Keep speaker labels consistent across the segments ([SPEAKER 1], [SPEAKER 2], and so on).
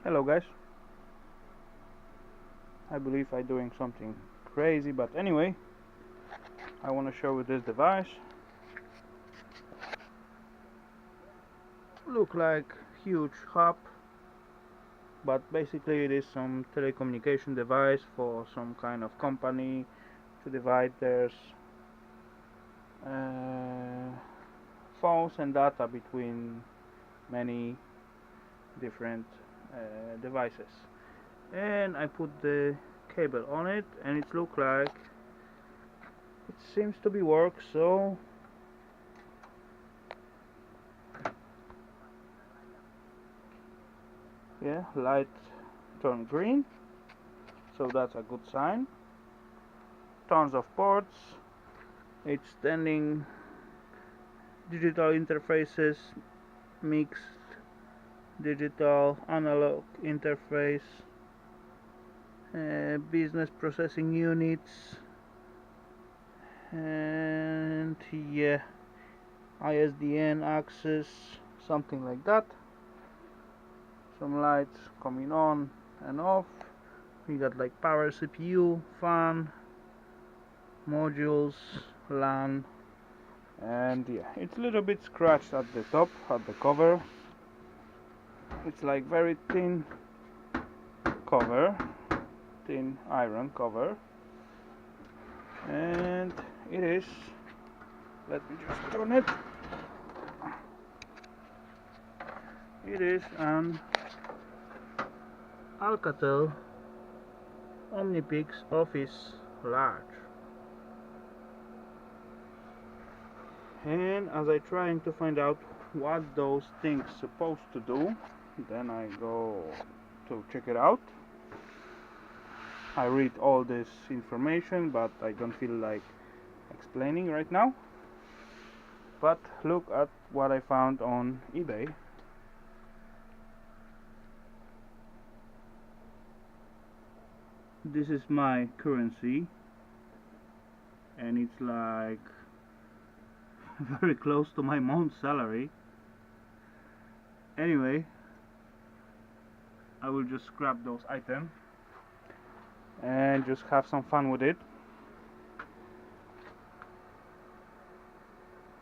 [SPEAKER 1] Hello guys, I believe I'm doing something crazy, but anyway, I want to show you this device. Look like huge hub, but basically it is some telecommunication device for some kind of company to divide their phones and data between many different devices. And I put the cable on it, and it looks like it seems to be work. So yeah, light turned green, so that's a good sign. Tons of ports, extending digital interfaces, mixed digital analog interface, business processing units, and yeah, ISDN access, something like that. Some lights coming on and off. We got like power CPU, fan, modules, LAN, and yeah, it's a little bit scratched at the top, at the cover. It's like very thin cover, thin iron cover, and it is, let me just turn it, it is an Alcatel Omni PCX Office large. And as I trying to find out what those things supposed to do, then I go to check it out. I read all this information, but I don't feel like explaining right now. But look at what I found on eBay. This is my currency, and it's like very close to my month's salary. Anyway, I will just scrap those items and just have some fun with it.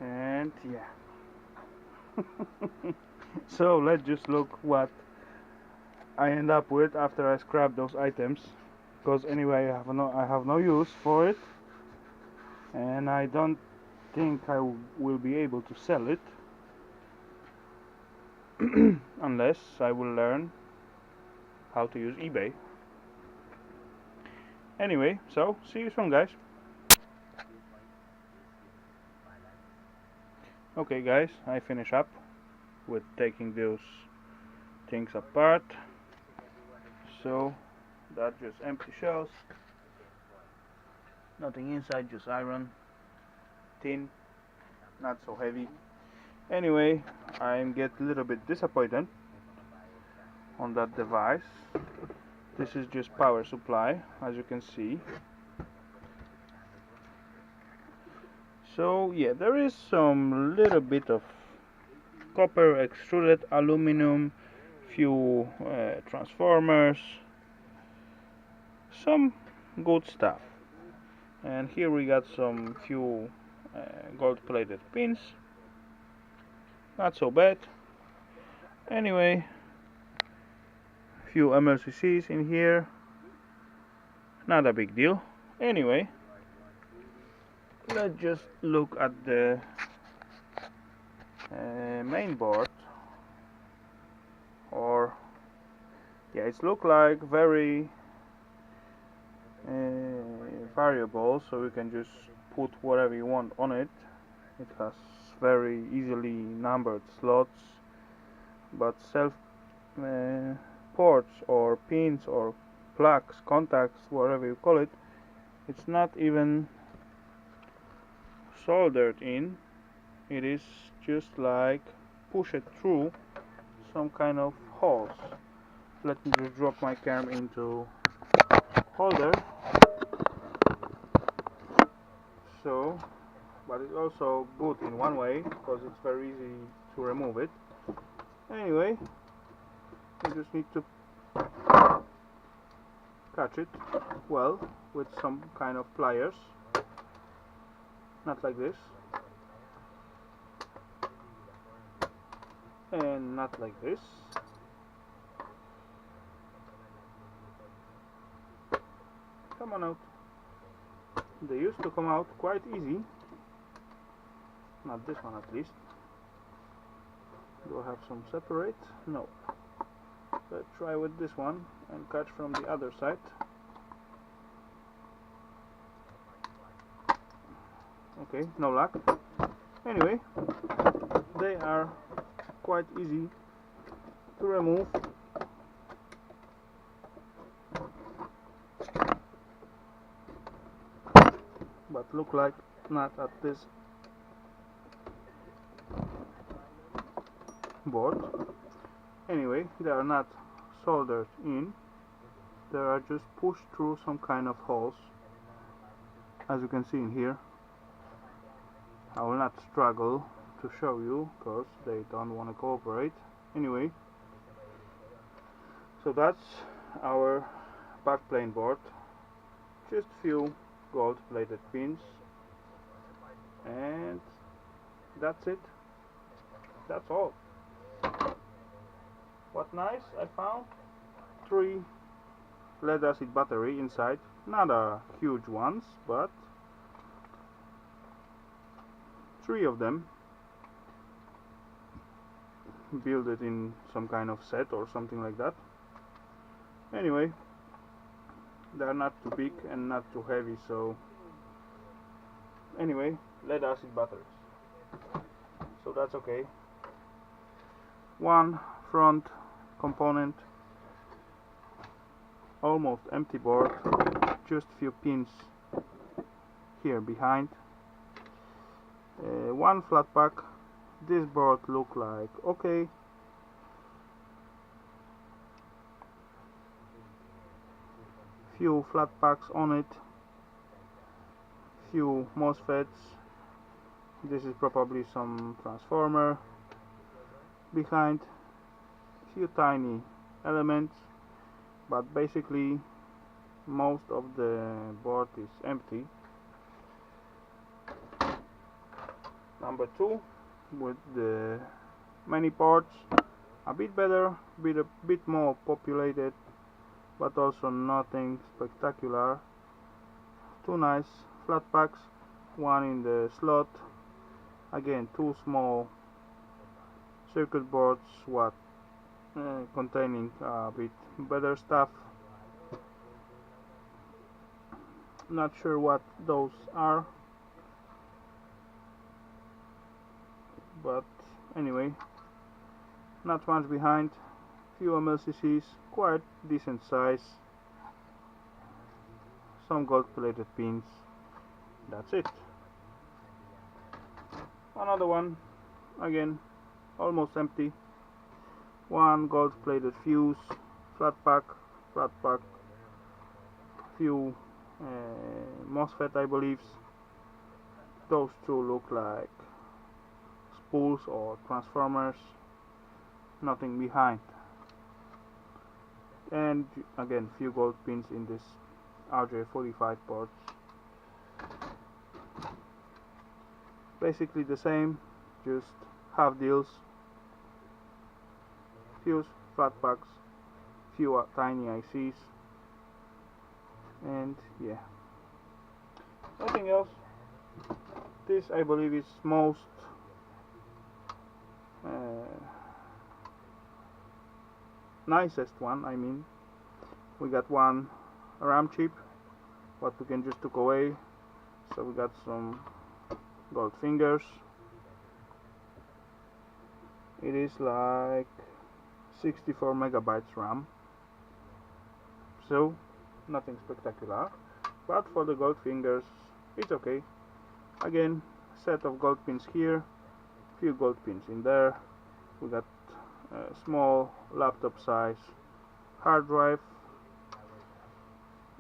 [SPEAKER 1] And yeah. So let's just look what I end up with after I scrap those items, because anyway I have no use for it, and I don't think I will be able to sell it unless I will learn how to use eBay. Anyway, so see you soon guys. Okay guys, I finish up with taking those things apart. So that's just empty shells, nothing inside, just iron, tin, not so heavy. Anyway, I get a little bit disappointed on that device. This is just power supply, as you can see. So yeah, there is some little bit of copper, extruded aluminum, few transformers, some good stuff. And here we got some few gold plated pins, not so bad. Anyway, few MLCCs in here, not a big deal. Anyway, let's just look at the main board. Or yeah, it looks like very variable, so you can just put whatever you want on it. It has very easily numbered slots, but self ports or pins or plugs, contacts, whatever you call it, it's not even soldered in. It is just like push it through some kind of holes. Let me just drop my cam into holder. So, but it's also good in one way because it's very easy to remove it. Anyway, you just need to catch it well with some kind of pliers, not like this and not like this. Come on out. They used to come out quite easy, not this one at least. Do I have some separate? No. Let's try with this one and catch from the other side. Okay, no luck. Anyway, they are quite easy to remove. But look like not at this board. Anyway, they are not soldered in, they are just pushed through some kind of holes, as you can see in here. I will not struggle to show you because they don't want to cooperate. Anyway, so that's our backplane board. Just few gold plated pins and that's it. That's all. What nice, I found 3 lead acid battery inside, not a huge ones, but 3 of them. Build it in some kind of set or something like that. Anyway, they are not too big and not too heavy, so anyway, lead acid batteries, so that's okay. One front component, almost empty board, just few pins here behind. One flat pack. This board look like okay. Few flat packs on it, few MOSFETs. This is probably some transformer behind, few tiny elements, but basically most of the board is empty. Number 2 with the many parts, a bit better, a bit more populated, but also nothing spectacular. 2 nice flat packs, one in the slot, again 2 small circuit boards containing a bit better stuff. Not sure what those are, but anyway, not much behind. Few MLCCs, quite decent size, some gold plated pins. That's it. Another one, again almost empty. One gold plated fuse, flat pack, few MOSFET I believe. Those 2 look like spools or transformers, nothing behind. And again few gold pins in this RJ45 ports. Basically the same, just half deals, few flat packs, few tiny ICs, and yeah, nothing else. This I believe is most nicest one. I mean, we got one RAM chip, what we can just took away, so we got some gold fingers. It is like 64 megabytes RAM, so nothing spectacular, but for the gold fingers it's okay. Again, set of gold pins here, few gold pins in there. We got a small laptop size hard drive,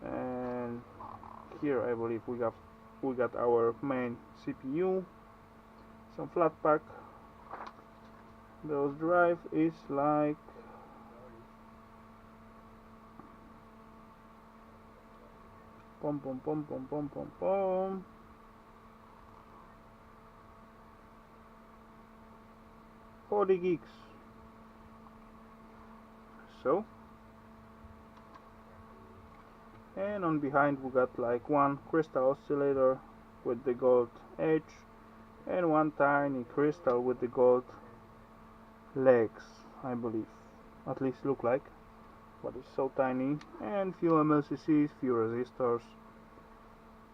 [SPEAKER 1] and here I believe we got our main CPU, some flat pack. Those drive is like Pom pom pom pom pom pom pom. $40 gigs. So, and on behind we got like one crystal oscillator with the gold edge and one tiny crystal with the gold legs, I believe, at least look like, but it's so tiny, and few MLCCs, few resistors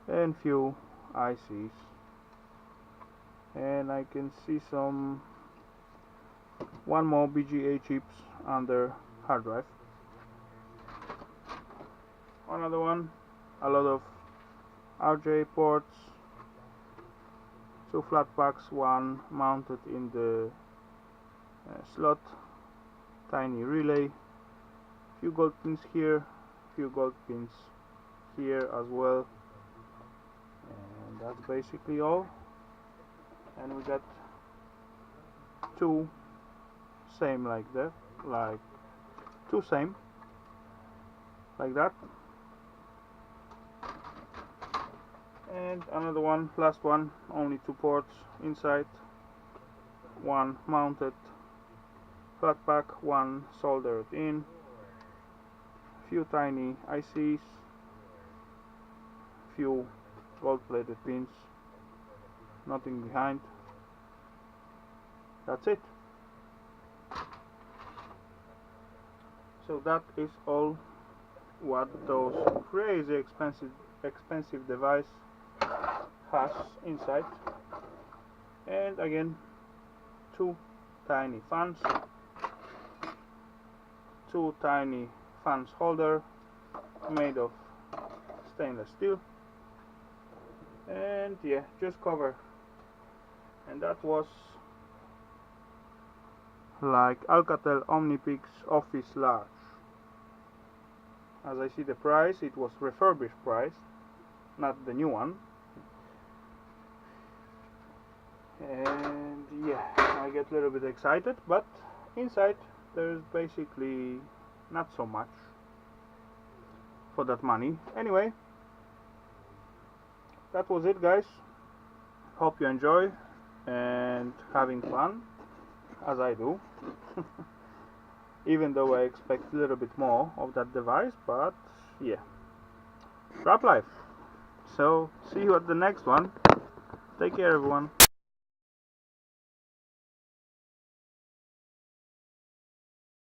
[SPEAKER 1] and few ICs, and I can see one more BGA chips under hard drive, another one, a lot of RJ ports, two flat packs, one mounted in the slot, tiny relay, few gold pins here, few gold pins here as well, and that's basically all. And we got two same like that, like two same like that, and another one, last one, only two ports inside, one mounted flat pack, one soldered in, few tiny ICs, few gold plated pins, nothing behind. That's it. So that is all what those crazy expensive device has inside. And again, two tiny fans, two tiny fans holder made of stainless steel, and yeah, just cover. And that was like Alcatel Omni PCX Office Large. As I see the price, it was refurbished price, not the new one. And yeah, I get a little bit excited, but inside there's basically not so much for that money. Anyway, that was it, guys. Hope you enjoy and having fun as I do. Even though I expect a little bit more of that device, but yeah, rap life. So see you at the next one. Take care, everyone.